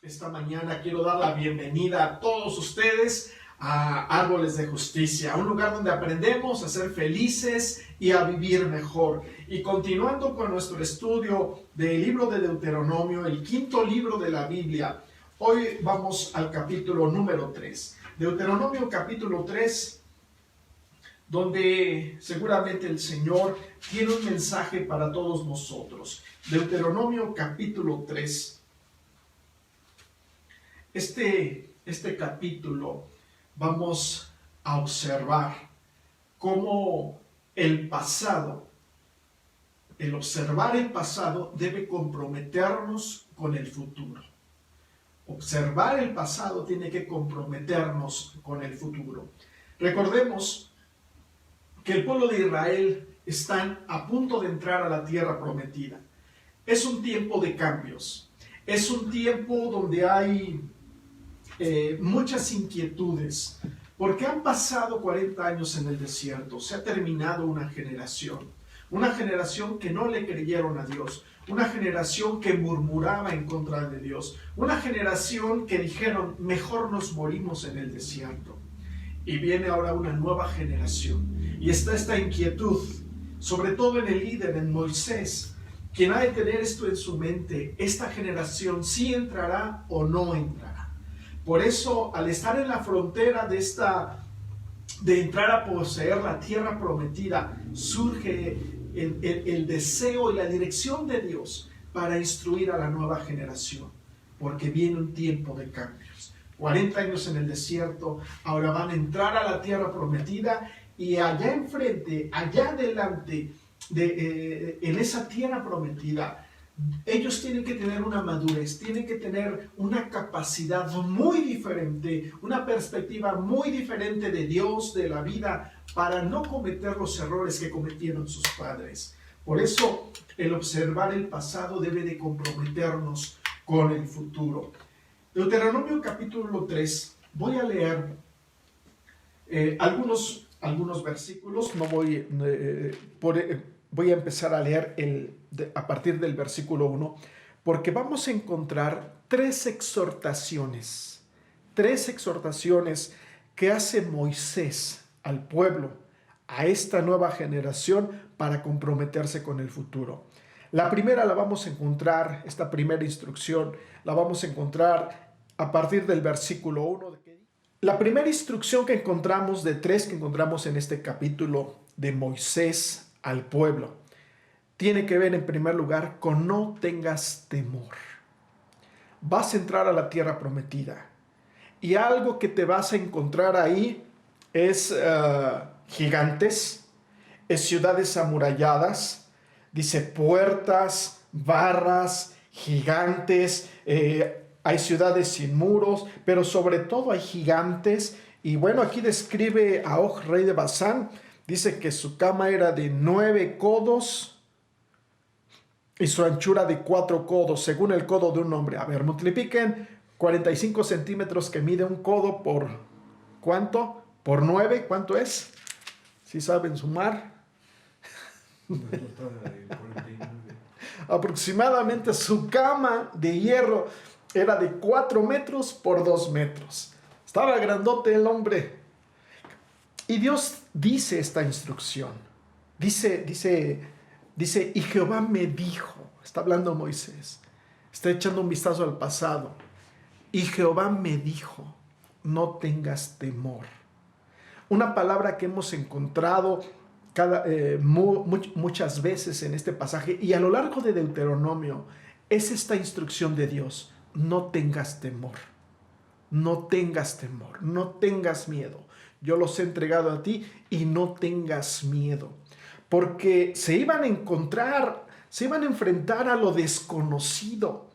Esta mañana quiero dar la bienvenida a todos ustedes a Árboles de Justicia, un lugar donde aprendemos a ser felices y a vivir mejor. Y continuando con nuestro estudio del libro de Deuteronomio, el quinto libro de la Biblia, hoy vamos al capítulo número 3. Deuteronomio capítulo 3, donde seguramente el Señor tiene un mensaje para todos nosotros. Deuteronomio capítulo 3. Este capítulo vamos a observar cómo el observar el pasado debe comprometernos con el futuro. Observar el pasado tiene que comprometernos con el futuro. Recordemos que el pueblo de Israel está a punto de entrar a la tierra prometida. Es un tiempo de cambios. Es un tiempo donde hay muchas inquietudes, porque han pasado 40 años en el desierto, se ha terminado una generación que no le creyeron a Dios, una generación que murmuraba en contra de Dios, una generación que dijeron, mejor nos morimos en el desierto. Y viene ahora una nueva generación, y está esta inquietud, sobre todo en el líder, en Moisés, quien ha de tener esto en su mente, esta generación sí entrará o no entrará. Por eso, al estar en la frontera de entrar a poseer la tierra prometida, surge el deseo y la dirección de Dios para instruir a la nueva generación, porque viene un tiempo de cambios. 40 años en el desierto, ahora van a entrar a la tierra prometida, y allá enfrente, allá adelante, en esa tierra prometida, ellos tienen que tener una madurez, tienen que tener una capacidad muy diferente, una perspectiva muy diferente de Dios, de la vida, para no cometer los errores que cometieron sus padres. Por eso, el observar el pasado debe de comprometernos con el futuro. Deuteronomio capítulo 3, voy a leer algunos versículos, voy a empezar a leer a partir del versículo 1, porque vamos a encontrar tres exhortaciones que hace Moisés al pueblo, a esta nueva generación, para comprometerse con el futuro. La primera la vamos a encontrar, esta primera instrucción, la vamos a encontrar a partir del versículo 1. La primera instrucción que encontramos, de tres que encontramos en este capítulo de Moisés al pueblo, tiene que ver en primer lugar con no tengas temor. Vas a entrar a la tierra prometida, y algo que te vas a encontrar ahí es gigantes, es ciudades amuralladas, dice puertas, barras, gigantes, hay ciudades sin muros, pero sobre todo hay gigantes. Y bueno, aquí describe a Og, rey de Basán. Dice que su cama era de 9 codos y su anchura de 4 codos, según el codo de un hombre. A ver, multipliquen 45 centímetros que mide un codo por ¿cuánto? Por 9, ¿cuánto es? ¿Sí saben sumar? Aproximadamente su cama de hierro era de 4 metros por 2 metros. Estaba grandote el hombre. Y Dios dice esta instrucción. Dice, y Jehová me dijo, está hablando Moisés, está echando un vistazo al pasado. Y Jehová me dijo, no tengas temor. Una palabra que hemos encontrado muchas veces en este pasaje y a lo largo de Deuteronomio, es esta instrucción de Dios: no tengas temor, no tengas temor, no tengas miedo. Yo los he entregado a ti y no tengas miedo. Porque se iban a enfrentar a lo desconocido,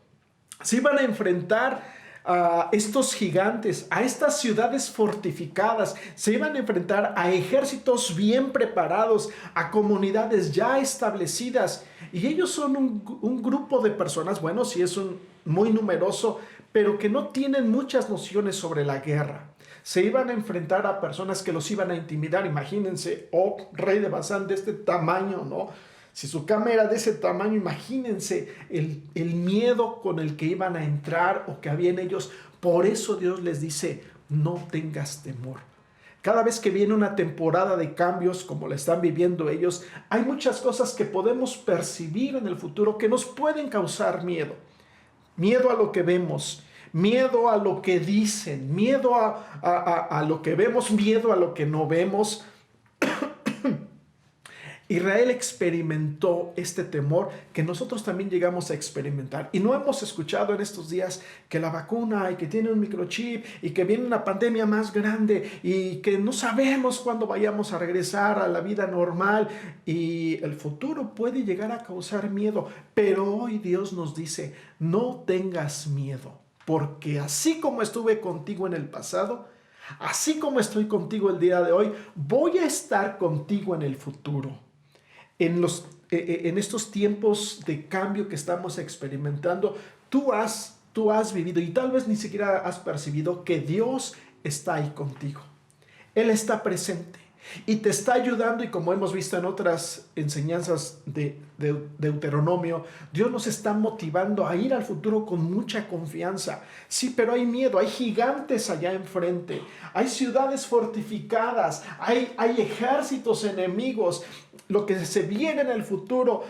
se iban a enfrentar a estos gigantes, a estas ciudades fortificadas, se iban a enfrentar a ejércitos bien preparados, a comunidades ya establecidas, y ellos son un grupo de personas, bueno, sí es muy numeroso, pero que no tienen muchas nociones sobre la guerra. Se iban a enfrentar a personas que los iban a intimidar. Imagínense, Og, rey de Basán, de este tamaño, ¿no? Si su cama era de ese tamaño, imagínense el miedo con el que iban a entrar o que había en ellos. Por eso Dios les dice, no tengas temor. Cada vez que viene una temporada de cambios como la están viviendo ellos, hay muchas cosas que podemos percibir en el futuro que nos pueden causar miedo. Miedo a lo que vemos, miedo a lo que dicen, miedo a lo que vemos, miedo a lo que no vemos. Israel experimentó este temor que nosotros también llegamos a experimentar. Y no hemos escuchado en estos días que la vacuna y que tiene un microchip y que viene una pandemia más grande y que no sabemos cuándo vayamos a regresar a la vida normal. Y el futuro puede llegar a causar miedo. Pero hoy Dios nos dice, no tengas miedo, porque así como estuve contigo en el pasado, así como estoy contigo el día de hoy, voy a estar contigo en el futuro. En estos tiempos de cambio que estamos experimentando, tú has vivido y tal vez ni siquiera has percibido que Dios está ahí contigo. Él está presente y te está ayudando, y como hemos visto en otras enseñanzas de Deuteronomio, Dios nos está motivando a ir al futuro con mucha confianza. Sí, pero hay miedo, hay gigantes allá enfrente, hay ciudades fortificadas, hay ejércitos enemigos. Lo que se viene en el futuro,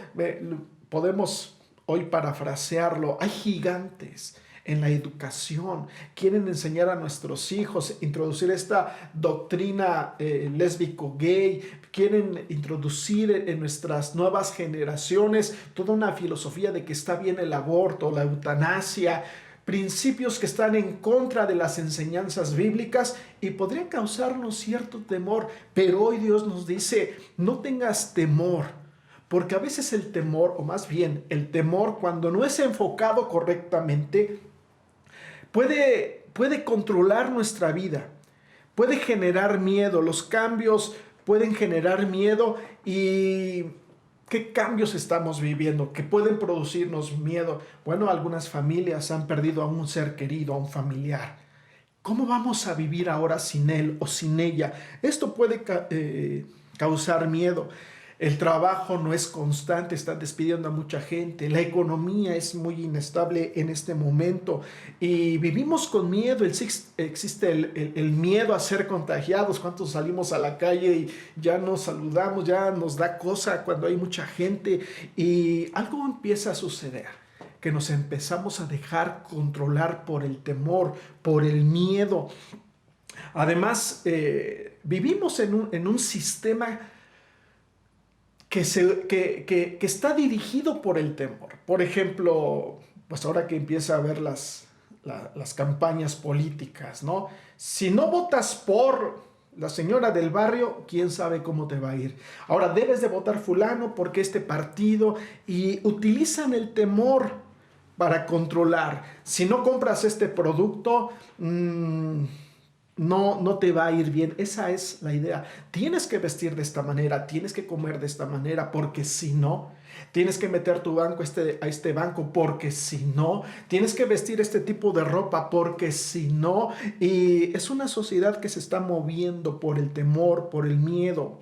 podemos hoy parafrasearlo, hay gigantes en la educación, quieren enseñar a nuestros hijos, introducir esta doctrina lésbico-gay, quieren introducir en nuestras nuevas generaciones toda una filosofía de que está bien el aborto, la eutanasia, principios que están en contra de las enseñanzas bíblicas y podrían causarnos cierto temor, pero hoy Dios nos dice, no tengas temor. Porque a veces el temor, o más bien el temor, cuando no es enfocado correctamente, puede controlar nuestra vida, puede generar miedo. Los cambios pueden generar miedo. ¿Y qué cambios estamos viviendo que pueden producirnos miedo? Bueno, algunas familias han perdido a un ser querido, a un familiar. ¿Cómo vamos a vivir ahora sin él o sin ella? Esto puede causar miedo. El trabajo no es constante, están despidiendo a mucha gente, la economía es muy inestable en este momento y vivimos con miedo. Existe el miedo a ser contagiados. ¿Cuántos salimos a la calle y ya nos saludamos, ya nos da cosa cuando hay mucha gente? Y algo empieza a suceder, que nos empezamos a dejar controlar por el temor, por el miedo. Además, vivimos en un sistema que está dirigido por el temor. Por ejemplo, pues ahora que empieza a ver las campañas políticas, ¿no? Si no votas por la señora del barrio, quién sabe cómo te va a ir. Ahora debes de votar fulano porque este partido, y utilizan el temor para controlar. Si no compras este producto, no te va a ir bien. Esa es la idea. Tienes que vestir de esta manera, tienes que comer de esta manera, porque si no, tienes que meter tu banco a este banco, porque si no, tienes que vestir este tipo de ropa, porque si no. Y es una sociedad que se está moviendo por el temor, por el miedo.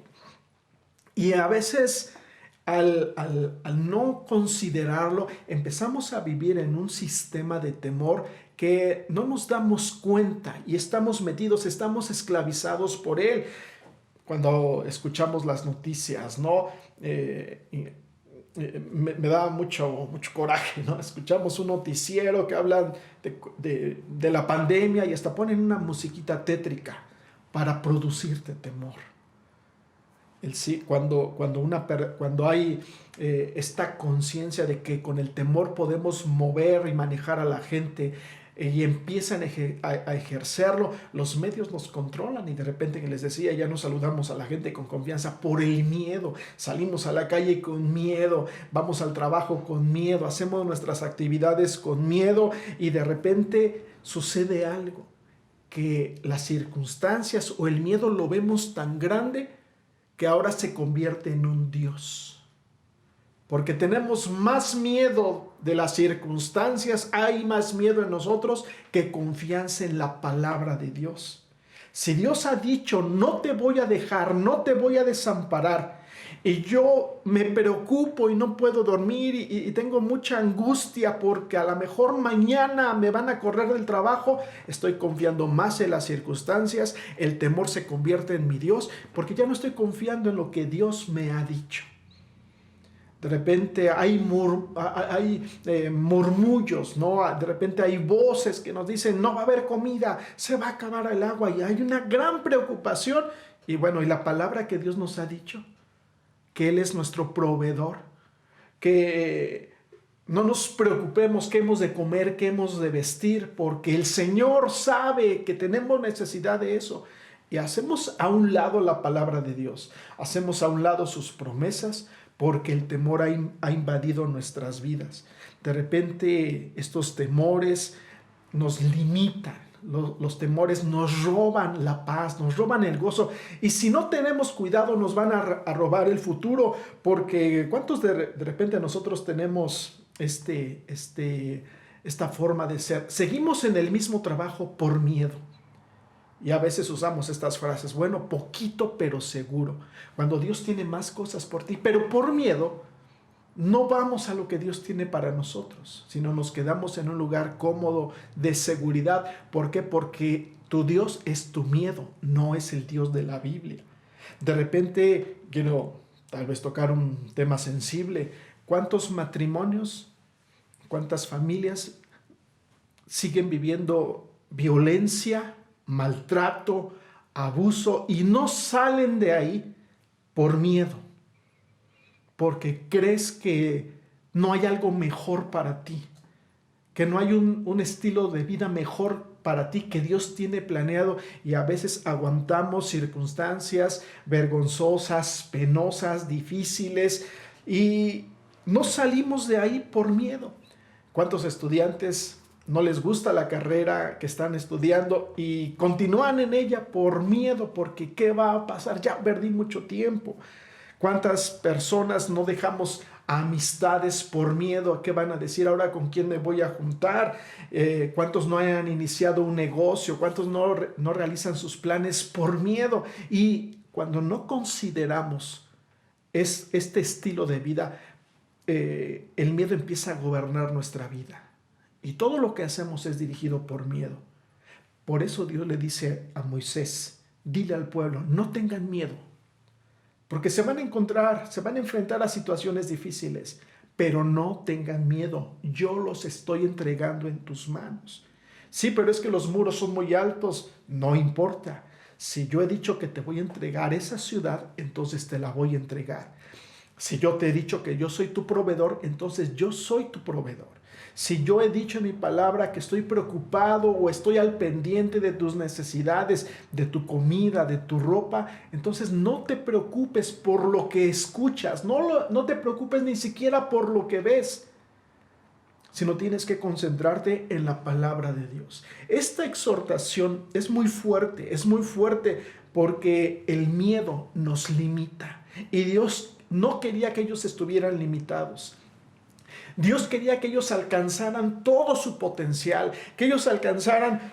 Y a veces al no considerarlo, empezamos a vivir en un sistema de temor que no nos damos cuenta y estamos metidos, estamos esclavizados por él. Cuando escuchamos las noticias, ¿no? Me da mucho coraje, ¿no? Escuchamos un noticiero que hablan de la pandemia y hasta ponen una musiquita tétrica para producirte temor. Cuando hay esta conciencia de que con el temor podemos mover y manejar a la gente, y empiezan a ejercerlo, los medios nos controlan y de repente, que les decía, ya no saludamos a la gente con confianza por el miedo. Salimos a la calle con miedo, vamos al trabajo con miedo, hacemos nuestras actividades con miedo y de repente sucede algo, que las circunstancias o el miedo lo vemos tan grande que ahora se convierte en un Dios. Porque tenemos más miedo de las circunstancias, hay más miedo en nosotros que confianza en la palabra de Dios. Si Dios ha dicho, no te voy a dejar, no te voy a desamparar, y yo me preocupo y no puedo dormir y tengo mucha angustia porque a lo mejor mañana me van a correr del trabajo, estoy confiando más en las circunstancias, el temor se convierte en mi Dios porque ya no estoy confiando en lo que Dios me ha dicho. De repente hay murmullos, ¿no? De repente hay voces que nos dicen, no va a haber comida, se va a acabar el agua, y hay una gran preocupación. Y bueno, y la palabra que Dios nos ha dicho, que Él es nuestro proveedor, que no nos preocupemos qué hemos de comer, qué hemos de vestir, porque el Señor sabe que tenemos necesidad de eso. Y hacemos a un lado la palabra de Dios, hacemos a un lado sus promesas, porque el temor ha invadido nuestras vidas. De repente estos temores nos limitan, los temores nos roban la paz, nos roban el gozo, y si no tenemos cuidado nos van a robar el futuro, porque ¿cuántos de repente nosotros tenemos esta forma de ser? Seguimos en el mismo trabajo por miedo. Y a veces usamos estas frases, bueno, poquito pero seguro, cuando Dios tiene más cosas por ti, pero por miedo no vamos a lo que Dios tiene para nosotros, sino nos quedamos en un lugar cómodo de seguridad. ¿Por qué? Porque tu Dios es tu miedo, no es el Dios de la Biblia. De repente, quiero tal vez tocar un tema sensible. ¿Cuántos matrimonios, cuántas familias siguen viviendo violencia, maltrato, abuso, y no salen de ahí por miedo? Porque crees que no hay algo mejor para ti, que no hay un estilo de vida mejor para ti que Dios tiene planeado, y a veces aguantamos circunstancias vergonzosas, penosas, difíciles, y no salimos de ahí por miedo. ¿Cuántos estudiantes no les gusta la carrera que están estudiando y continúan en ella por miedo? Porque ¿qué va a pasar? Ya perdí mucho tiempo. ¿Cuántas personas no dejamos amistades por miedo? ¿Qué van a decir ahora? ¿Con quién me voy a juntar? ¿Cuántos no han iniciado un negocio? ¿Cuántos no realizan sus planes por miedo? Y cuando no consideramos este estilo de vida, el miedo empieza a gobernar nuestra vida. Y todo lo que hacemos es dirigido por miedo. Por eso Dios le dice a Moisés, dile al pueblo, no tengan miedo, porque se van a enfrentar a situaciones difíciles, pero no tengan miedo, yo los estoy entregando en tus manos. Sí, pero es que los muros son muy altos, no importa. Si yo he dicho que te voy a entregar esa ciudad, entonces te la voy a entregar. Si yo te he dicho que yo soy tu proveedor, entonces yo soy tu proveedor. Si yo he dicho en mi palabra que estoy preocupado o estoy al pendiente de tus necesidades, de tu comida, de tu ropa, entonces no te preocupes por lo que escuchas, no te preocupes ni siquiera por lo que ves, sino tienes que concentrarte en la palabra de Dios. Esta exhortación es muy fuerte porque el miedo nos limita, y Dios no quería que ellos estuvieran limitados. Dios quería que ellos alcanzaran todo su potencial, que ellos alcanzaran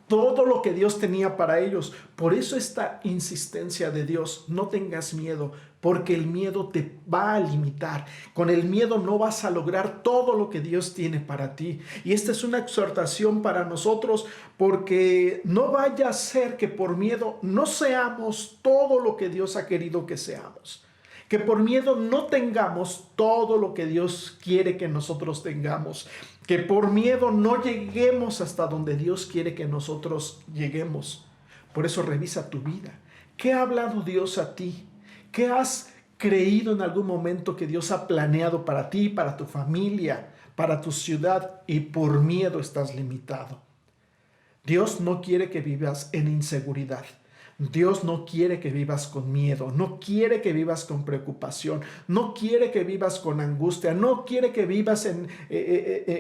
todo lo que Dios tenía para ellos. Por eso esta insistencia de Dios, no tengas miedo, porque el miedo te va a limitar. Con el miedo no vas a lograr todo lo que Dios tiene para ti. Y esta es una exhortación para nosotros, porque no vaya a ser que por miedo no seamos todo lo que Dios ha querido que seamos. Que por miedo no tengamos todo lo que Dios quiere que nosotros tengamos. Que por miedo no lleguemos hasta donde Dios quiere que nosotros lleguemos. Por eso revisa tu vida. ¿Qué ha hablado Dios a ti? ¿Qué has creído en algún momento que Dios ha planeado para ti, para tu familia, para tu ciudad, y por miedo estás limitado? Dios no quiere que vivas en inseguridad. Dios no quiere que vivas con miedo, no quiere que vivas con preocupación, no quiere que vivas con angustia, no quiere que vivas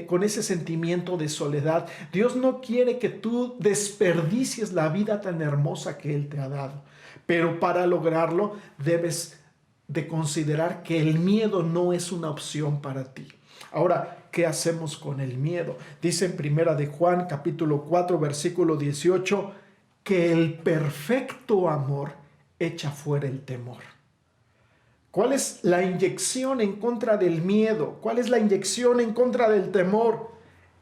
con ese sentimiento de soledad. Dios no quiere que tú desperdicies la vida tan hermosa que Él te ha dado. Pero para lograrlo debes de considerar que el miedo no es una opción para ti. Ahora, ¿qué hacemos con el miedo? Dice en 1 de Juan, capítulo 4, versículo 18, que el perfecto amor echa fuera el temor. ¿Cuál es la inyección en contra del miedo? ¿Cuál es la inyección en contra del temor?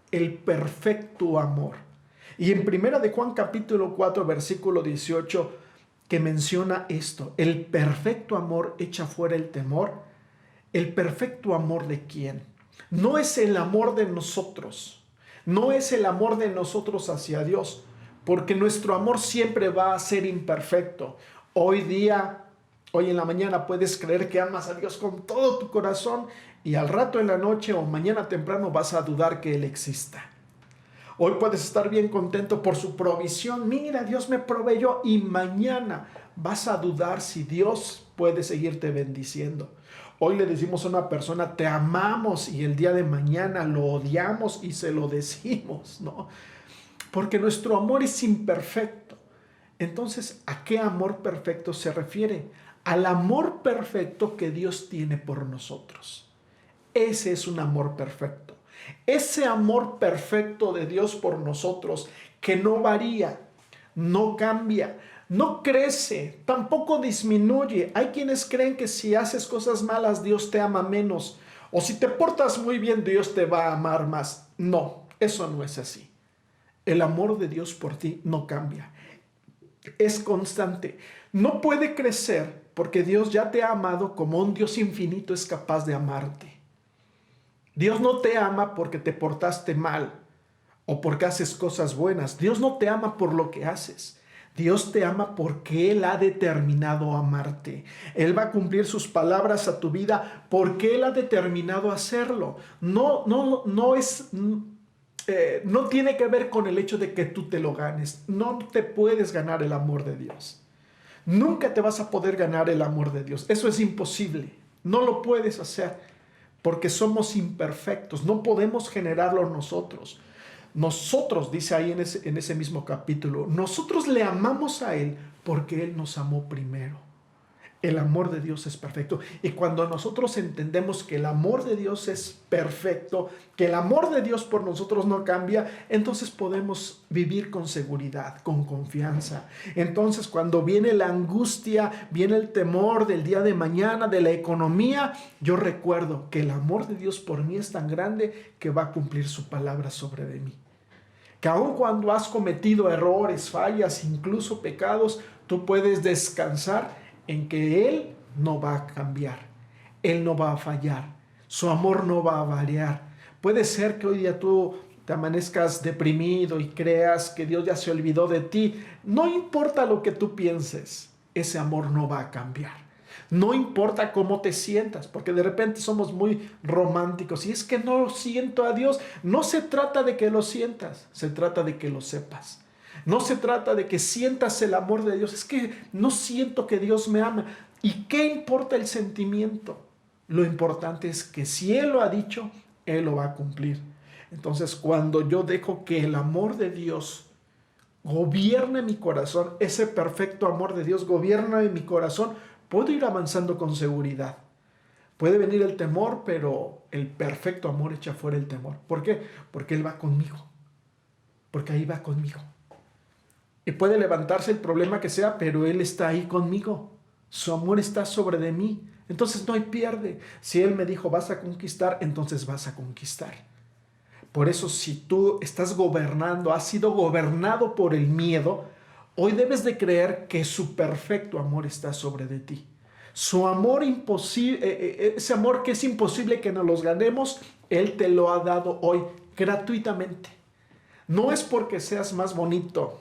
El perfecto amor. Y en 1 de Juan capítulo 4 versículo 18 que menciona esto, el perfecto amor echa fuera el temor. ¿El perfecto amor de quién? No es el amor de nosotros, no es el amor de nosotros hacia Dios, porque nuestro amor siempre va a ser imperfecto. Hoy en la mañana puedes creer que amas a Dios con todo tu corazón y al rato en la noche o mañana temprano vas a dudar que Él exista. Hoy puedes estar bien contento por su provisión. Mira, Dios me proveyó, y mañana vas a dudar si Dios puede seguirte bendiciendo. Hoy le decimos a una persona, te amamos, y el día de mañana lo odiamos y se lo decimos, ¿no? Porque nuestro amor es imperfecto. Entonces, ¿a qué amor perfecto se refiere? Al amor perfecto que Dios tiene por nosotros. Ese es un amor perfecto. Ese amor perfecto de Dios por nosotros, que no varía, no cambia, no crece, tampoco disminuye. Hay quienes creen que si haces cosas malas, Dios te ama menos, o si te portas muy bien, Dios te va a amar más. No, eso no es así. El amor de Dios por ti no cambia, es constante. No puede crecer porque Dios ya te ha amado como un Dios infinito es capaz de amarte. Dios no te ama porque te portaste mal o porque haces cosas buenas. Dios no te ama por lo que haces. Dios te ama porque Él ha determinado amarte. Él va a cumplir sus palabras a tu vida porque Él ha determinado hacerlo. No tiene que ver con el hecho de que tú te lo ganes. No te puedes ganar el amor de Dios. Nunca te vas a poder ganar el amor de Dios. Eso es imposible. No lo puedes hacer porque somos imperfectos. No podemos generarlo nosotros. Nosotros, dice ahí en ese mismo capítulo, nosotros le amamos a Él porque Él nos amó primero. El amor de Dios es perfecto. Y cuando nosotros entendemos que el amor de Dios es perfecto, que el amor de Dios por nosotros no cambia, entonces podemos vivir con seguridad, con confianza. Entonces, cuando viene la angustia, viene el temor del día de mañana, de la economía, yo recuerdo que el amor de Dios por mí es tan grande que va a cumplir su palabra sobre de mí. Que aun cuando has cometido errores, fallas, incluso pecados, tú puedes descansar en que Él no va a cambiar, Él no va a fallar, su amor no va a variar. Puede ser que hoy día tú te amanezcas deprimido y creas que Dios ya se olvidó de ti. No importa lo que tú pienses, ese amor no va a cambiar. No importa cómo te sientas, porque de repente somos muy románticos y es que no siento a Dios. No se trata de que lo sientas, se trata de que lo sepas. No se trata de que sientas el amor de Dios. Es que no siento que Dios me ama. ¿Y qué importa el sentimiento? Lo importante es que si Él lo ha dicho, Él lo va a cumplir. Entonces, cuando yo dejo que el amor de Dios gobierne mi corazón, ese perfecto amor de Dios gobierna en mi corazón, puedo ir avanzando con seguridad. Puede venir el temor, pero el perfecto amor echa fuera el temor. ¿Por qué? Porque Él va conmigo. Porque ahí va conmigo. Y puede levantarse el problema que sea, pero Él está ahí conmigo. Su amor está sobre de mí. Entonces no hay pierde. Si Él me dijo vas a conquistar, entonces vas a conquistar. Por eso si tú estás gobernando, has sido gobernado por el miedo, hoy debes de creer que su perfecto amor está sobre de ti. Su amor imposible, ese amor que es imposible que nos los ganemos, Él te lo ha dado hoy gratuitamente. No es porque seas más bonito.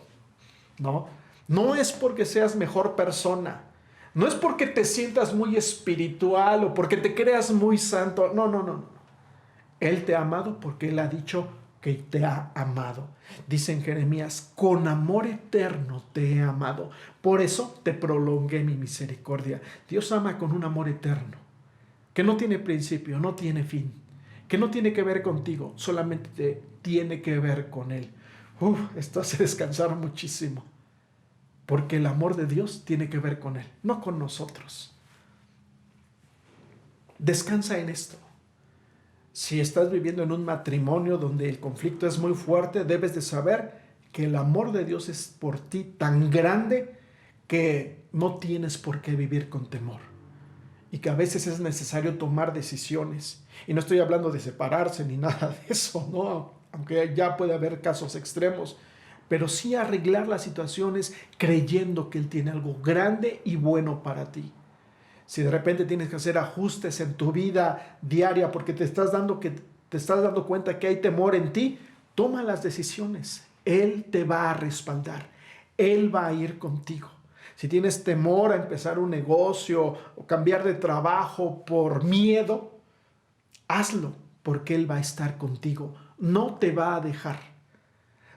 No es porque seas mejor persona, no es porque te sientas muy espiritual o porque te creas muy santo, no. Él te ha amado porque Él ha dicho que te ha amado. Dice en Jeremías, con amor eterno te he amado, por eso te prolongué mi misericordia. Dios ama con un amor eterno, que no tiene principio, no tiene fin, que no tiene que ver contigo, solamente tiene que ver con Él. Esto hace descansar muchísimo. Porque el amor de Dios tiene que ver con Él, no con nosotros. Descansa en esto. Si estás viviendo en un matrimonio donde el conflicto es muy fuerte, debes de saber que el amor de Dios es por ti tan grande que no tienes por qué vivir con temor. y que a veces es necesario tomar decisiones. Y no estoy hablando de separarse ni nada de eso, ¿no? Aunque ya puede haber casos extremos, pero sí arreglar las situaciones creyendo que Él tiene algo grande y bueno para ti. Si de repente tienes que hacer ajustes en tu vida diaria porque te estás dando cuenta que hay temor en ti, toma las decisiones. Él te va a respaldar. Él va a ir contigo. Si tienes temor a empezar un negocio o cambiar de trabajo por miedo, hazlo porque Él va a estar contigo. No te va a dejar.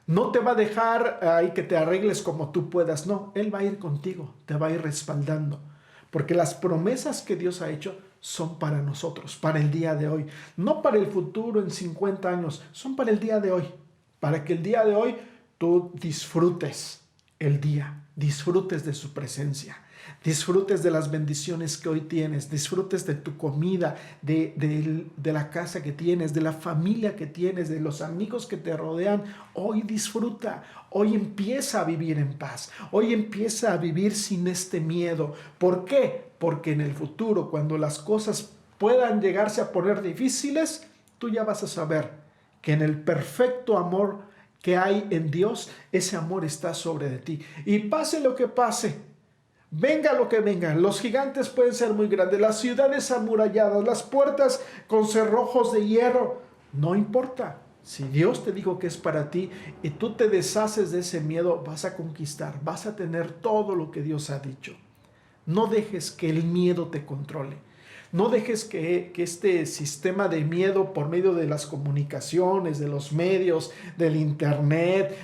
No te va a dejar ahí que te arregles como tú puedas. No, Él va a ir contigo. Te va a ir respaldando. Porque las promesas que Dios ha hecho son para nosotros, para el día de hoy. No para el futuro en 50 años, son para el día de hoy. Para que el día de hoy tú disfrutes el día, disfrutes de su presencia, disfrutes de las bendiciones que hoy tienes, disfrutes de tu comida, de la casa que tienes, de la familia que tienes, de los amigos que te rodean. Hoy disfruta, hoy empieza a vivir en paz, hoy empieza a vivir sin este miedo. ¿Por qué? Porque en el futuro, cuando las cosas puedan llegarse a poner difíciles, tú ya vas a saber que en el perfecto amor que hay en Dios, ese amor está sobre de ti. Y pase lo que pase, venga lo que venga, los gigantes pueden ser muy grandes, las ciudades amuralladas, las puertas con cerrojos de hierro, no importa. Si Dios te dijo que es para ti y tú te deshaces de ese miedo, vas a conquistar, vas a tener todo lo que Dios ha dicho. No dejes que el miedo te controle. No dejes que este sistema de miedo por medio de las comunicaciones, de los medios, del internet,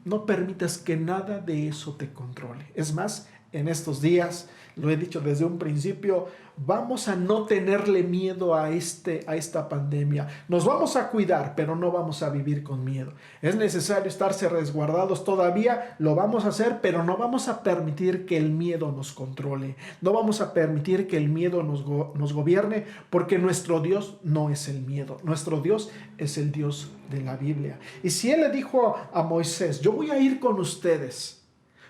no permitas que nada de eso te controle. Es más, en estos días, lo he dicho desde un principio, vamos a no tenerle miedo a esta pandemia. Nos vamos a cuidar, pero no vamos a vivir con miedo. Es necesario estarse resguardados todavía, lo vamos a hacer, pero no vamos a permitir que el miedo nos controle. No vamos a permitir que el miedo nos gobierne, porque nuestro Dios no es el miedo. Nuestro Dios es el Dios de la Biblia. Y si Él le dijo a Moisés, yo voy a ir con ustedes,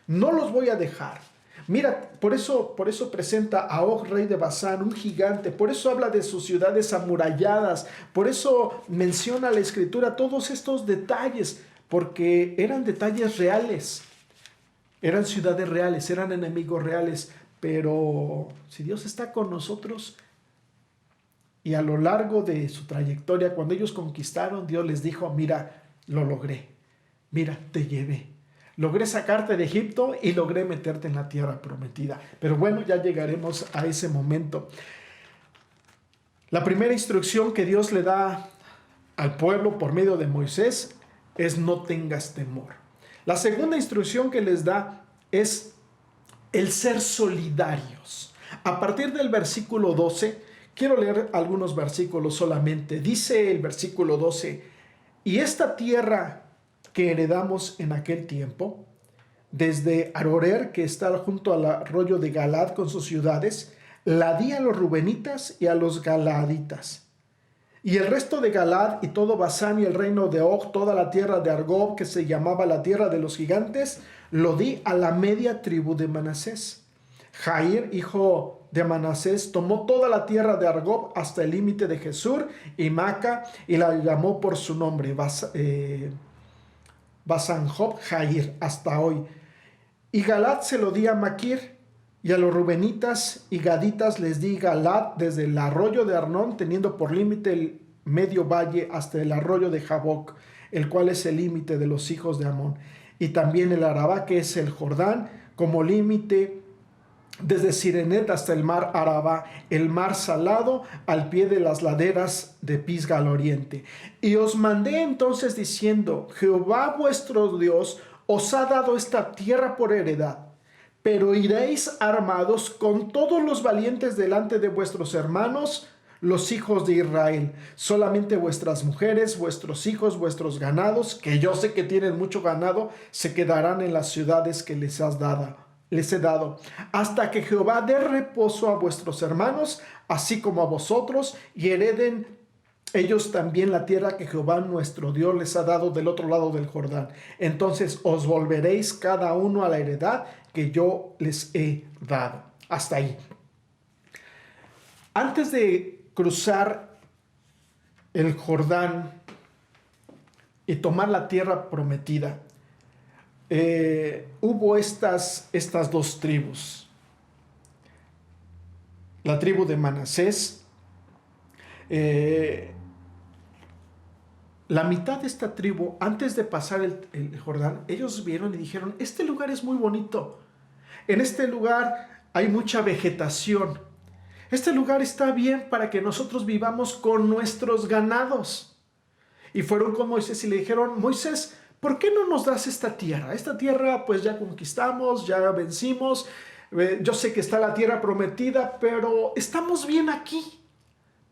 no los voy a dejar. Mira, por eso presenta a Og, rey de Basán, un gigante. Por eso habla de sus ciudades amuralladas. Por eso menciona la Escritura todos estos detalles, porque eran detalles reales. Eran ciudades reales, eran enemigos reales. Pero si Dios está con nosotros, y a lo largo de su trayectoria, cuando ellos conquistaron, Dios les dijo, mira, lo logré. Mira, te llevé. Logré sacarte de Egipto y logré meterte en la tierra prometida. Pero bueno, ya llegaremos a ese momento. La primera instrucción que Dios le da al pueblo por medio de Moisés es no tengas temor. La segunda instrucción que les da es el ser solidarios. A partir del versículo 12, quiero leer algunos versículos solamente. Dice el versículo 12, y esta tierra que heredamos en aquel tiempo, desde Aroer, que está junto al arroyo de Galad con sus ciudades, la di a los rubenitas y a los galaaditas. Y el resto de Galad y todo Basán y el reino de Og, toda la tierra de Argob, que se llamaba la tierra de los gigantes, lo di a la media tribu de Manasés. Jair, hijo de Manasés, tomó toda la tierra de Argob hasta el límite de Jesur y Maca, y la llamó por su nombre, Basanjob Jair, hasta hoy. Y Galad se lo di a Maquir, y a los rubenitas y gaditas les di Galad desde el arroyo de Arnón, teniendo por límite el medio valle hasta el arroyo de Jaboc, el cual es el límite de los hijos de Amón, y también el Arabá, que es el Jordán, como límite desde Sirenet hasta el mar Arabá, el mar salado al pie de las laderas de Pisga al oriente. Y os mandé entonces diciendo, Jehová vuestro Dios os ha dado esta tierra por heredad, pero iréis armados con todos los valientes delante de vuestros hermanos, los hijos de Israel. Solamente vuestras mujeres, vuestros hijos, vuestros ganados, que yo sé que tienen mucho ganado, se quedarán en las ciudades que les he dado, hasta que Jehová dé reposo a vuestros hermanos, así como a vosotros, y hereden ellos también la tierra que Jehová nuestro Dios les ha dado del otro lado del Jordán. Entonces os volveréis cada uno a la heredad que yo les he dado. Hasta ahí. Antes de cruzar el Jordán y tomar la tierra prometida, hubo estas dos tribus. La tribu de Manasés, la mitad de esta tribu, antes de pasar el Jordán, ellos vieron y dijeron, este lugar es muy bonito, en este lugar hay mucha vegetación, este lugar está bien para que nosotros vivamos con nuestros ganados. Y fueron con Moisés y le dijeron, Moisés, ¿por qué no nos das esta tierra? Esta tierra pues ya conquistamos, ya vencimos, yo sé que está la tierra prometida, pero estamos bien aquí.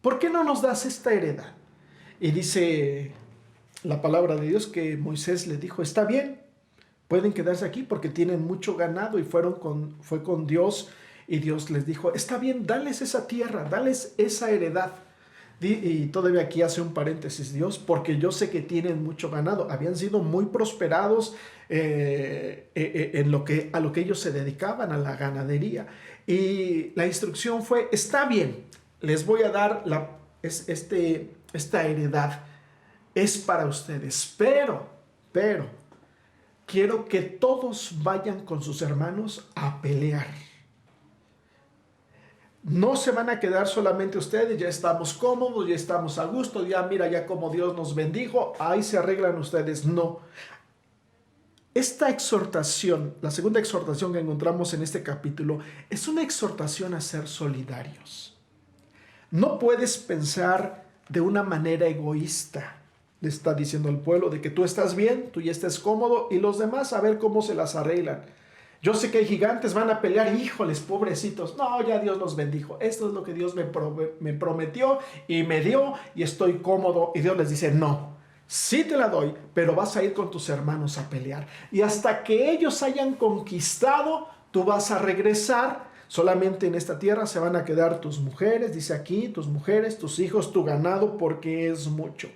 ¿Por qué no nos das esta heredad? Y dice la palabra de Dios que Moisés le dijo, está bien, pueden quedarse aquí porque tienen mucho ganado. Y fue con Dios y Dios les dijo, está bien, dales esa tierra, dales esa heredad. Y todavía aquí hace un paréntesis Dios, porque yo sé que tienen mucho ganado. Habían sido muy prosperados a lo que ellos se dedicaban, a la ganadería. Y la instrucción fue, está bien, les voy a dar esta heredad. Es para ustedes, pero quiero que todos vayan con sus hermanos a pelear. No se van a quedar solamente ustedes, ya estamos cómodos, ya estamos a gusto, ya mira ya como Dios nos bendijo, ahí se arreglan ustedes. No. Esta exhortación, la segunda exhortación que encontramos en este capítulo, es una exhortación a ser solidarios. No puedes pensar de una manera egoísta, le está diciendo al pueblo, de que tú estás bien, tú ya estés cómodo y los demás a ver cómo se las arreglan. Yo sé que hay gigantes, van a pelear, híjoles, pobrecitos. No, ya Dios los bendijo. Esto es lo que Dios me prometió y me dio y estoy cómodo. Y Dios les dice, no, sí te la doy, pero vas a ir con tus hermanos a pelear. Y hasta que ellos hayan conquistado, tú vas a regresar. Solamente en esta tierra se van a quedar tus mujeres, dice aquí, tus mujeres, tus hijos, tu ganado, porque es mucho.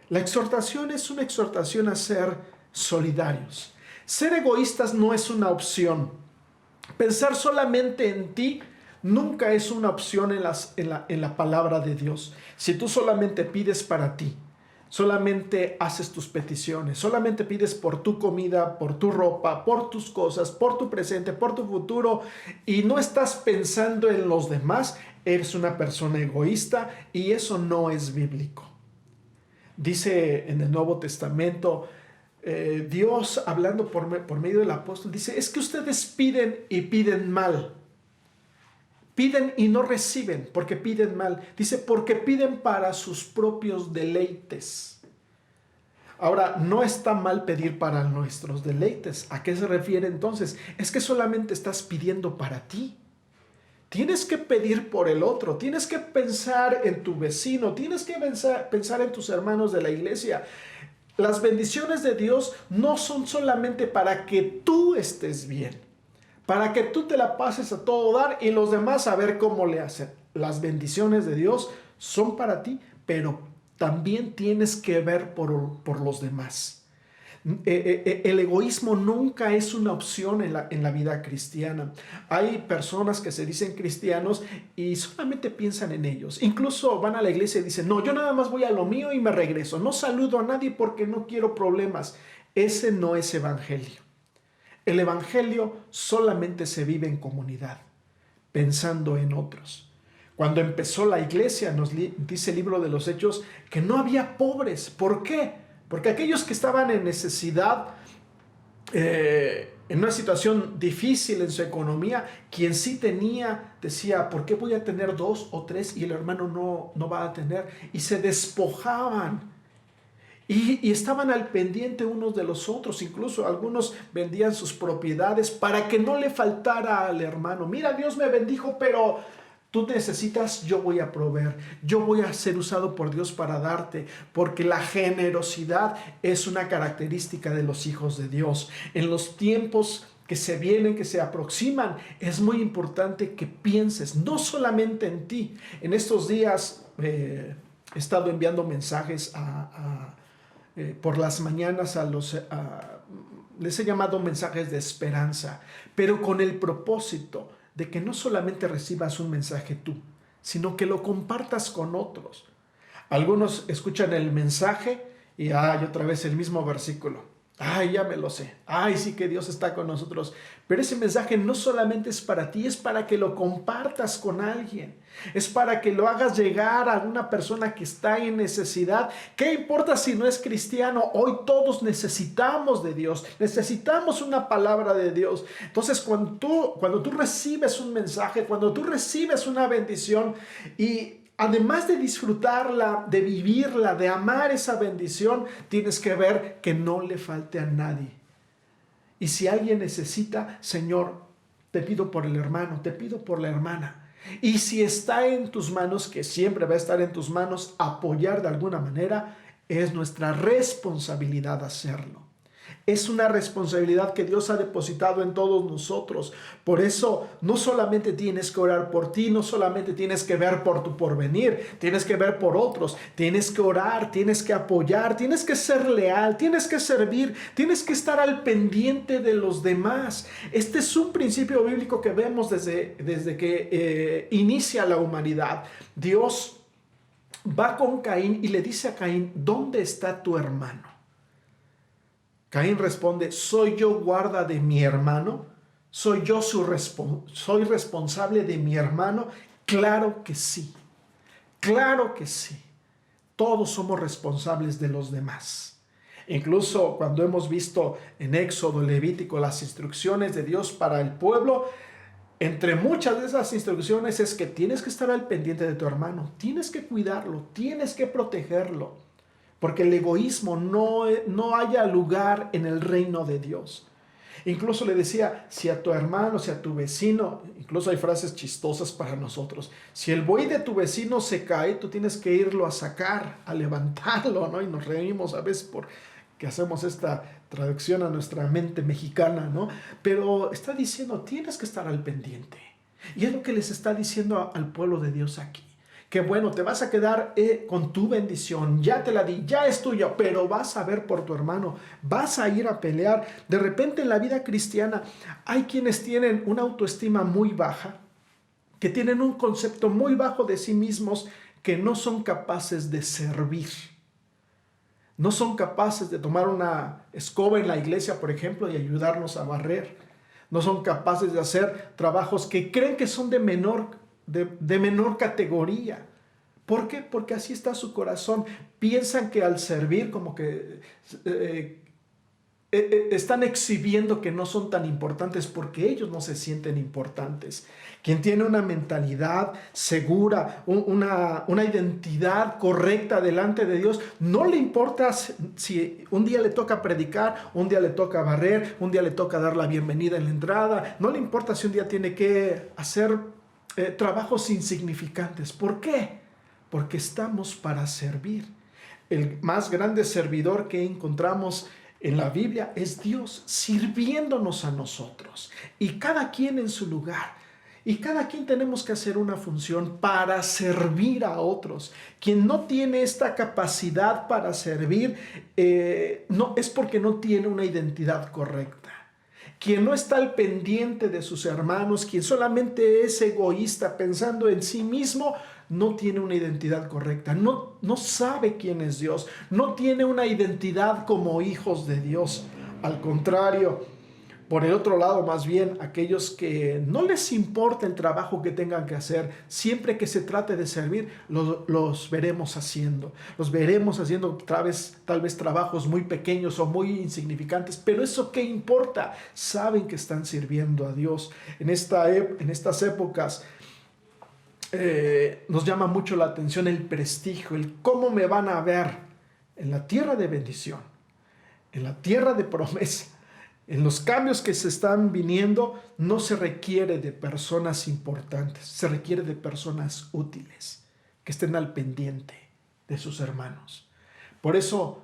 La exhortación es una exhortación a ser solidarios. Ser egoístas no es una opción. Pensar solamente en ti nunca es una opción en la palabra de Dios. Si tú solamente pides para ti, solamente haces tus peticiones, solamente pides por tu comida, por tu ropa, por tus cosas, por tu presente, por tu futuro, y no estás pensando en los demás, eres una persona egoísta y eso no es bíblico. Dice en el Nuevo Testamento, Dios hablando por medio del apóstol, dice, es que ustedes piden y piden mal. Piden y no reciben porque piden mal. Dice, porque piden para sus propios deleites. Ahora, no está mal pedir para nuestros deleites. ¿A qué se refiere entonces? Es que solamente estás pidiendo para ti. Tienes que pedir por el otro, tienes que pensar en tu vecino, tienes que pensar en tus hermanos de la iglesia. Las bendiciones de Dios no son solamente para que tú estés bien, para que tú te la pases a todo dar y los demás a ver cómo le hacen. Las bendiciones de Dios son para ti, pero también tienes que ver por los demás. El egoísmo nunca es una opción en la vida cristiana. Hay personas que se dicen cristianos y solamente piensan en ellos. Incluso van a la iglesia y dicen, no, yo nada más voy a lo mío y me regreso. No saludo a nadie porque no quiero problemas. Ese no es evangelio. El evangelio solamente se vive en comunidad, pensando en otros. Cuando empezó la iglesia, nos dice el libro de los Hechos, que no había pobres. ¿Por qué? Porque aquellos que estaban en necesidad, en una situación difícil en su economía, quien sí tenía, decía, ¿por qué voy a tener 2 o 3 y el hermano no va a tener? Y se despojaban. Y estaban al pendiente unos de los otros. Incluso algunos vendían sus propiedades para que no le faltara al hermano. Mira, Dios me bendijo, pero tú necesitas, yo voy a proveer, yo voy a ser usado por Dios para darte, porque la generosidad es una característica de los hijos de Dios. En los tiempos que se vienen, que se aproximan, es muy importante que pienses no solamente en ti. En estos días he estado enviando mensajes por las mañanas les he llamado mensajes de esperanza, pero con el propósito de que no solamente recibas un mensaje tú, sino que lo compartas con otros. Algunos escuchan el mensaje y ay, otra vez el mismo versículo. Ay, ya me lo sé. Ay, sí que Dios está con nosotros. Pero ese mensaje no solamente es para ti, es para que lo compartas con alguien. Es para que lo hagas llegar a una persona que está en necesidad. ¿Qué importa si no es cristiano? Hoy todos necesitamos de Dios. Necesitamos una palabra de Dios. Entonces, cuando tú recibes un mensaje, cuando tú recibes una bendición y además de disfrutarla, de vivirla, de amar esa bendición, tienes que ver que no le falte a nadie. Y si alguien necesita, Señor, te pido por el hermano, te pido por la hermana. Y si está en tus manos, que siempre va a estar en tus manos, apoyar de alguna manera, es nuestra responsabilidad hacerlo. Es una responsabilidad que Dios ha depositado en todos nosotros. Por eso no solamente tienes que orar por ti, no solamente tienes que ver por tu porvenir, tienes que ver por otros, tienes que orar, tienes que apoyar, tienes que ser leal, tienes que servir, tienes que estar al pendiente de los demás. Este es un principio bíblico que vemos desde que inicia la humanidad. Dios va con Caín y le dice a Caín, ¿dónde está tu hermano? Caín responde, ¿soy yo guarda de mi hermano? ¿Soy yo soy responsable de mi hermano? Claro que sí, claro que sí. Todos somos responsables de los demás. Incluso cuando hemos visto en Éxodo, Levítico, las instrucciones de Dios para el pueblo, entre muchas de esas instrucciones es que tienes que estar al pendiente de tu hermano, tienes que cuidarlo, tienes que protegerlo. Porque el egoísmo no haya lugar en el reino de Dios. Incluso le decía, si a tu hermano, si a tu vecino, incluso hay frases chistosas para nosotros, si el buey de tu vecino se cae, tú tienes que irlo a sacar, a levantarlo, ¿no? Y nos reímos a veces porque hacemos esta traducción a nuestra mente mexicana, ¿no? Pero está diciendo, tienes que estar al pendiente. Y es lo que les está diciendo al pueblo de Dios aquí. Que bueno, te vas a quedar con tu bendición, ya te la di, ya es tuya, pero vas a ver por tu hermano, vas a ir a pelear. De repente en la vida cristiana hay quienes tienen una autoestima muy baja, que tienen un concepto muy bajo de sí mismos, que no son capaces de servir. No son capaces de tomar una escoba en la iglesia, por ejemplo, y ayudarnos a barrer. No son capaces de hacer trabajos que creen que son de menor categoría. ¿Por qué? Porque así está su corazón. Piensan que al servir como que están exhibiendo que no son tan importantes porque ellos no se sienten importantes. Quien tiene una mentalidad segura, una identidad correcta delante de Dios, no le importa si un día le toca predicar, un día le toca barrer, un día le toca dar la bienvenida en la entrada, no le importa si un día tiene que hacer trabajos insignificantes. ¿Por qué? Porque estamos para servir. El más grande servidor que encontramos en la Biblia es Dios sirviéndonos a nosotros y cada quien en su lugar. Y cada quien tenemos que hacer una función para servir a otros. Quien no tiene esta capacidad para servir no es porque no tiene una identidad correcta. Quien no está al pendiente de sus hermanos, quien solamente es egoísta pensando en sí mismo, no tiene una identidad correcta, no sabe quién es Dios, no tiene una identidad como hijos de Dios. Al contrario, por el otro lado, más bien, aquellos que no les importa el trabajo que tengan que hacer, siempre que se trate de servir, los veremos haciendo. Los veremos haciendo tal vez trabajos muy pequeños o muy insignificantes, pero eso ¿qué importa? Saben que están sirviendo a Dios. En estas épocas nos llama mucho la atención el prestigio, el cómo me van a ver en la tierra de bendición, en la tierra de promesa. En los cambios que se están viniendo no se requiere de personas importantes, se requiere de personas útiles, que estén al pendiente de sus hermanos. Por eso,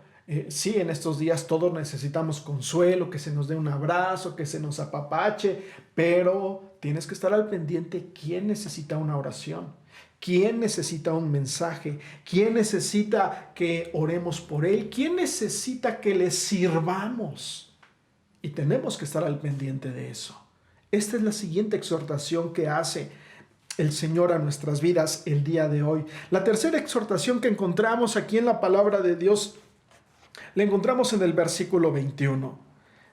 sí, en estos días todos necesitamos consuelo, que se nos dé un abrazo, que se nos apapache, pero tienes que estar al pendiente quién necesita una oración, quién necesita un mensaje, quién necesita que oremos por él, quién necesita que le sirvamos. Y tenemos que estar al pendiente de eso. Esta es la siguiente exhortación que hace el Señor a nuestras vidas el día de hoy. La tercera exhortación que encontramos aquí en la palabra de Dios, la encontramos en el versículo 21.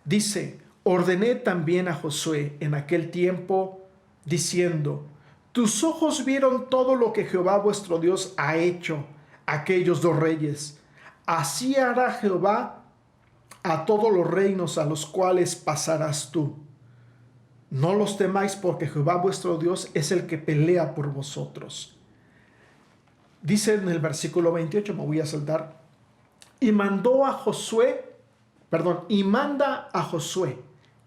Dice: ordené también a Josué en aquel tiempo, diciendo: tus ojos vieron todo lo que Jehová vuestro Dios ha hecho a aquellos dos reyes. Así hará Jehová a todos los reinos a los cuales pasarás tú. No los temáis, porque Jehová vuestro Dios es el que pelea por vosotros. Dice en el versículo 28, me voy a saltar, y manda a Josué,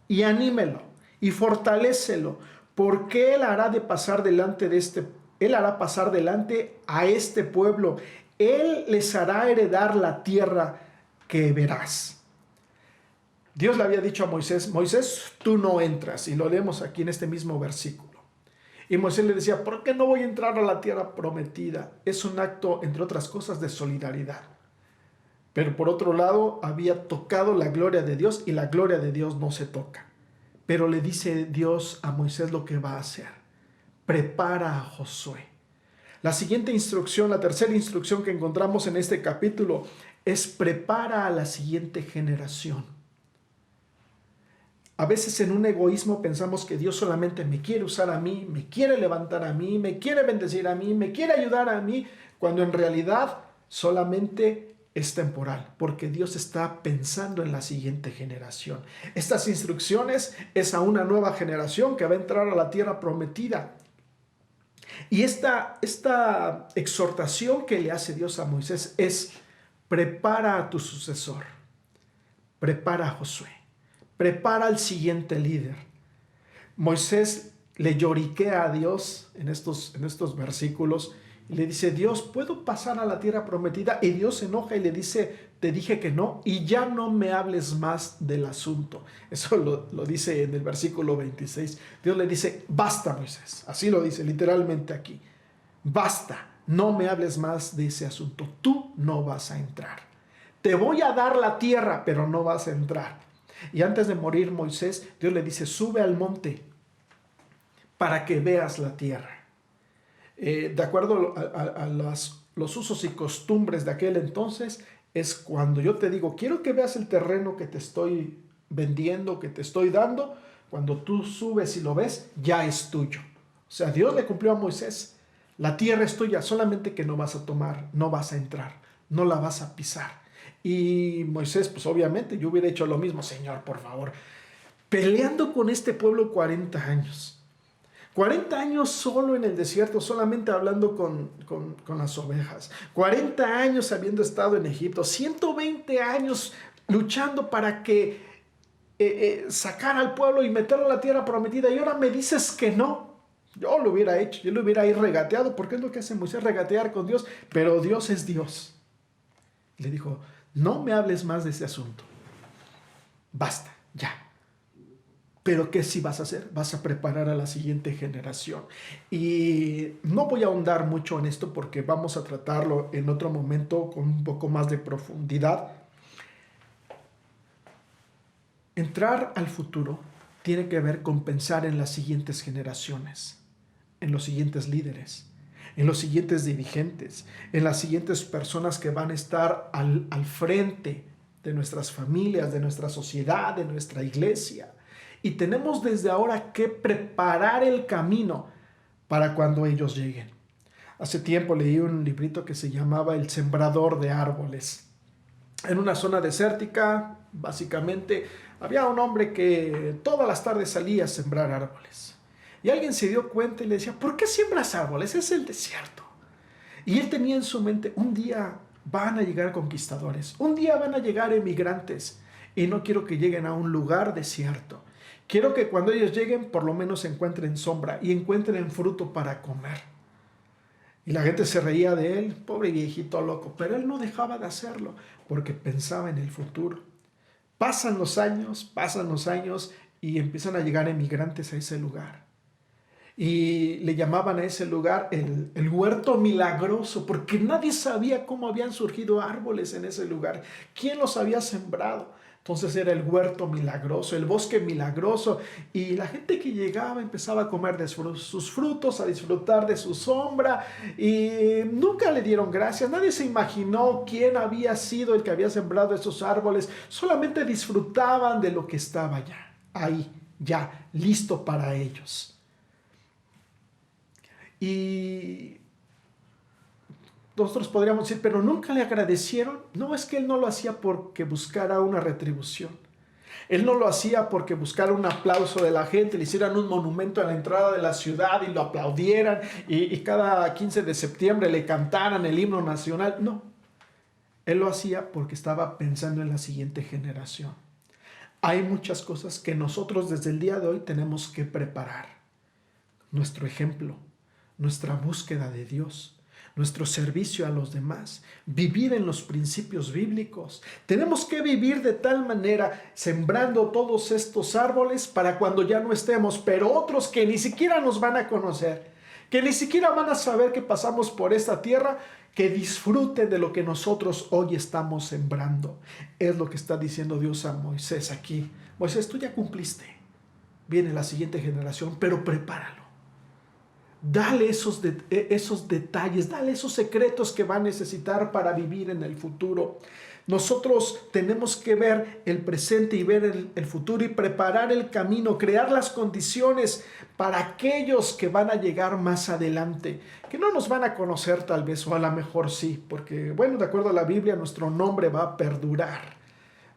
y anímelo, y fortalécelo, porque él hará pasar delante a este pueblo. Él les hará heredar la tierra que verás. Dios le había dicho a Moisés: Moisés, tú no entras. Y lo leemos aquí en este mismo versículo. Y Moisés le decía: ¿por qué no voy a entrar a la tierra prometida? Es un acto, entre otras cosas, de solidaridad. Pero por otro lado, había tocado la gloria de Dios, y la gloria de Dios no se toca. Pero le dice Dios a Moisés lo que va a hacer: prepara a Josué. La siguiente instrucción, la tercera instrucción que encontramos en este capítulo, es: prepara a la siguiente generación. A veces en un egoísmo pensamos que Dios solamente me quiere usar a mí, me quiere levantar a mí, me quiere bendecir a mí, me quiere ayudar a mí, cuando en realidad solamente es temporal, porque Dios está pensando en la siguiente generación. Estas instrucciones es a una nueva generación que va a entrar a la tierra prometida. Y esta exhortación que le hace Dios a Moisés es: prepara a tu sucesor, prepara a Josué, prepara al siguiente líder. Moisés le lloriquea a Dios en estos versículos y le dice: Dios, ¿puedo pasar a la tierra prometida? Y Dios se enoja y le dice: te dije que no, y ya no me hables más del asunto. Eso lo dice en el versículo 26. Dios le dice: basta, Moisés. Así lo dice literalmente aquí: basta, no me hables más de ese asunto. Tú no vas a entrar. Te voy a dar la tierra, pero no vas a entrar. Y antes de morir Moisés, Dios le dice: sube al monte para que veas la tierra. De acuerdo a los usos y costumbres de aquel entonces, es cuando yo te digo: quiero que veas el terreno que te estoy vendiendo, que te estoy dando. Cuando tú subes y lo ves, ya es tuyo. O sea, Dios le cumplió a Moisés: la tierra es tuya, solamente que no vas a tomar, no vas a entrar, no la vas a pisar. Y Moisés, pues obviamente yo hubiera hecho lo mismo: Señor, por favor, peleando con este pueblo 40 años. 40 años solo en el desierto, solamente hablando con las ovejas. 40 años habiendo estado en Egipto. 120 años luchando para que sacar al pueblo y meterlo a la tierra prometida. Y ahora me dices que no. Yo lo hubiera hecho, yo lo hubiera ahí regateado, porque es lo que hace Moisés, regatear con Dios. Pero Dios es Dios. Le dijo: no me hables más de ese asunto. Basta, ya. Pero ¿qué sí vas a hacer? Vas a preparar a la siguiente generación. Y no voy a ahondar mucho en esto, porque vamos a tratarlo en otro momento con un poco más de profundidad. Entrar al futuro tiene que ver con pensar en las siguientes generaciones, en los siguientes líderes, en los siguientes dirigentes, en las siguientes personas que van a estar al frente de nuestras familias, de nuestra sociedad, de nuestra iglesia. Y tenemos desde ahora que preparar el camino para cuando ellos lleguen. Hace tiempo leí un librito que se llamaba El sembrador de árboles. En una zona desértica, básicamente, había un hombre que todas las tardes salía a sembrar árboles. Y alguien se dio cuenta y le decía: ¿por qué siembras árboles? Es el desierto. Y él tenía en su mente: un día van a llegar conquistadores, un día van a llegar emigrantes, y no quiero que lleguen a un lugar desierto. Quiero que cuando ellos lleguen, por lo menos encuentren sombra y encuentren fruto para comer. Y la gente se reía de él: pobre viejito loco. Pero él no dejaba de hacerlo, porque pensaba en el futuro. Pasan los años, y empiezan a llegar emigrantes a ese lugar. Y le llamaban a ese lugar el huerto milagroso, porque nadie sabía cómo habían surgido árboles en ese lugar, quién los había sembrado. Entonces era el huerto milagroso, el bosque milagroso, y la gente que llegaba empezaba a comer de sus frutos, a disfrutar de su sombra, y nunca le dieron gracias. Nadie se imaginó quién había sido el que había sembrado esos árboles. Solamente disfrutaban de lo que estaba ya, ahí, ya, listo para ellos. Y nosotros podríamos decir, pero nunca le agradecieron. No, es que él no lo hacía porque buscara una retribución. Él no lo hacía porque buscara un aplauso de la gente, le hicieran un monumento en la entrada de la ciudad y lo aplaudieran y cada 15 de septiembre le cantaran el himno nacional. No, él lo hacía porque estaba pensando en la siguiente generación. Hay muchas cosas que nosotros desde el día de hoy tenemos que preparar. Nuestro ejemplo, nuestra búsqueda de Dios, nuestro servicio a los demás, vivir en los principios bíblicos. Tenemos que vivir de tal manera, sembrando todos estos árboles para cuando ya no estemos, pero otros que ni siquiera nos van a conocer, que ni siquiera van a saber que pasamos por esta tierra, que disfruten de lo que nosotros hoy estamos sembrando. Es lo que está diciendo Dios a Moisés aquí. Moisés, tú ya cumpliste. Viene la siguiente generación, pero prepáralo. Dale esos detalles, dale esos secretos que va a necesitar para vivir en el futuro. Nosotros tenemos que ver el presente y ver el futuro y preparar el camino, crear las condiciones para aquellos que van a llegar más adelante, que no nos van a conocer tal vez, o a lo mejor sí, porque bueno, de acuerdo a la Biblia, nuestro nombre va a perdurar.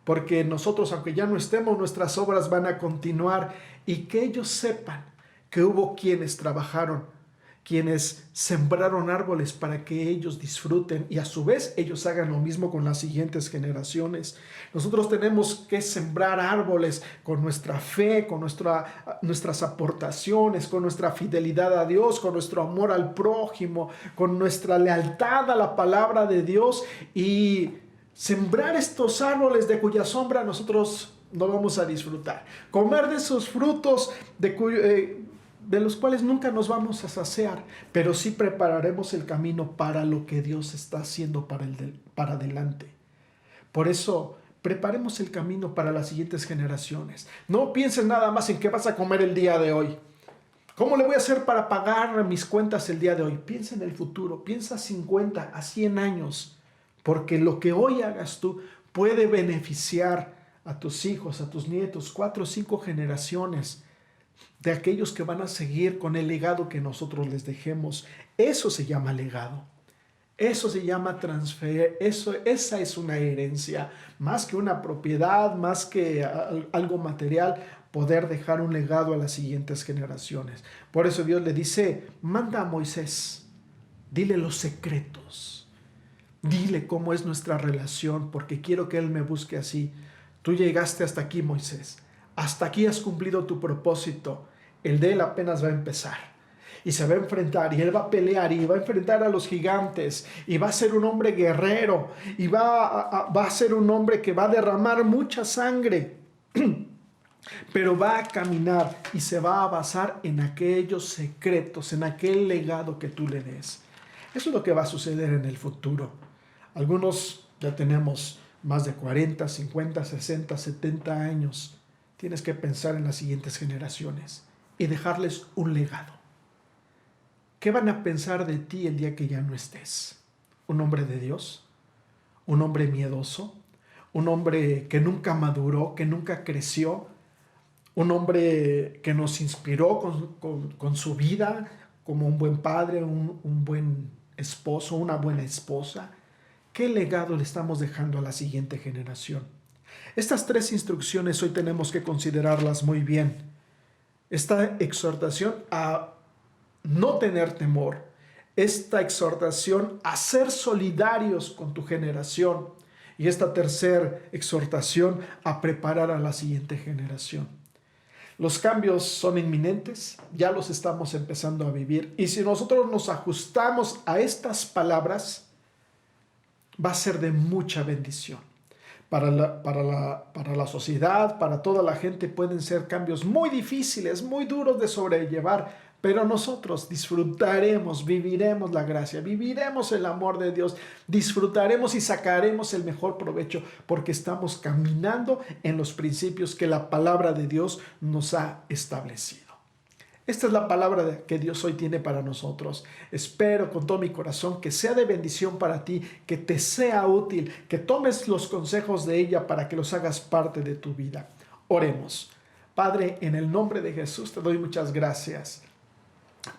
Porque nosotros, aunque ya no estemos, nuestras obras van a continuar, y que ellos sepan que hubo quienes trabajaron, quienes sembraron árboles para que ellos disfruten y a su vez ellos hagan lo mismo con las siguientes generaciones. Nosotros tenemos que sembrar árboles con nuestra fe, con nuestras aportaciones, con nuestra fidelidad a Dios, con nuestro amor al prójimo, con nuestra lealtad a la palabra de Dios, y sembrar estos árboles de cuya sombra nosotros no vamos a disfrutar. Comer de esos frutos de los cuales nunca nos vamos a saciar, pero sí prepararemos el camino para lo que Dios está haciendo para adelante. Por eso, preparemos el camino para las siguientes generaciones. No pienses nada más en qué vas a comer el día de hoy. ¿Cómo le voy a hacer para pagar mis cuentas el día de hoy? Piensa en el futuro, piensa a 50, a 100 años, porque lo que hoy hagas tú puede beneficiar a tus hijos, a tus nietos, 4 o 5 generaciones de aquellos que van a seguir con el legado que nosotros les dejemos. Eso se llama legado. Eso se llama transfer. Esa es una herencia. Más que una propiedad, más que algo material, poder dejar un legado a las siguientes generaciones. Por eso Dios le dice, manda a Moisés, dile los secretos. Dile cómo es nuestra relación, porque quiero que Él me busque así. Tú llegaste hasta aquí, Moisés. Hasta aquí has cumplido tu propósito. El de Él apenas va a empezar. Y se va a enfrentar, y Él va a pelear, y va a enfrentar a los gigantes, y va a ser un hombre guerrero, y va a ser un hombre que va a derramar mucha sangre. Pero va a caminar y se va a basar en aquellos secretos, en aquel legado que tú le des. Eso es lo que va a suceder en el futuro. Algunos ya tenemos más de 40, 50, 60, 70 años. Tienes que pensar en las siguientes generaciones y dejarles un legado. ¿Qué van a pensar de ti el día que ya no estés? ¿Un hombre de Dios? ¿Un hombre miedoso? ¿Un hombre que nunca maduró, que nunca creció? ¿Un hombre que nos inspiró con su vida como un buen padre, un buen esposo, una buena esposa? ¿Qué legado le estamos dejando a la siguiente generación? Estas 3 instrucciones hoy tenemos que considerarlas muy bien. Esta exhortación a no tener temor, esta exhortación a ser solidarios con tu generación, y esta tercera exhortación a preparar a la siguiente generación. Los cambios son inminentes, ya los estamos empezando a vivir, y si nosotros nos ajustamos a estas palabras, va a ser de mucha bendición. Para la sociedad, para toda la gente pueden ser cambios muy difíciles, muy duros de sobrellevar, Pero nosotros disfrutaremos, viviremos la gracia, viviremos el amor de Dios, disfrutaremos y sacaremos el mejor provecho porque estamos caminando en los principios que la palabra de Dios nos ha establecido. Esta es la palabra que Dios hoy tiene para nosotros. Espero con todo mi corazón que sea de bendición para ti, que te sea útil, que tomes los consejos de ella para que los hagas parte de tu vida. Oremos. Padre, en el nombre de Jesús te doy muchas gracias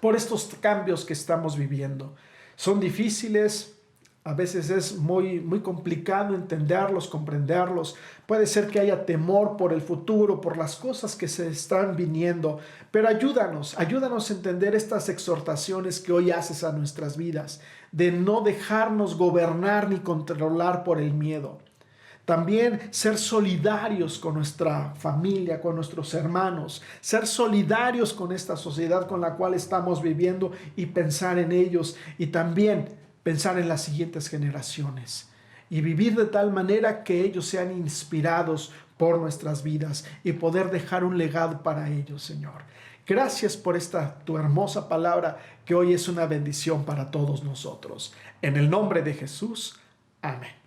por estos cambios que estamos viviendo. Son difíciles, a veces es muy complicado entenderlos, comprenderlos. Puede ser que haya temor por el futuro, por las cosas que se están viniendo, pero ayúdanos a entender estas exhortaciones que hoy haces a nuestras vidas, de no dejarnos gobernar ni controlar por el miedo. También ser solidarios con nuestra familia, con nuestros hermanos, ser solidarios con esta sociedad con la cual estamos viviendo y pensar en ellos y también pensar en las siguientes generaciones y vivir de tal manera que ellos sean inspirados por nuestras vidas y poder dejar un legado para ellos, Señor. Gracias por esta tu hermosa palabra que hoy es una bendición para todos nosotros. En el nombre de Jesús, amén.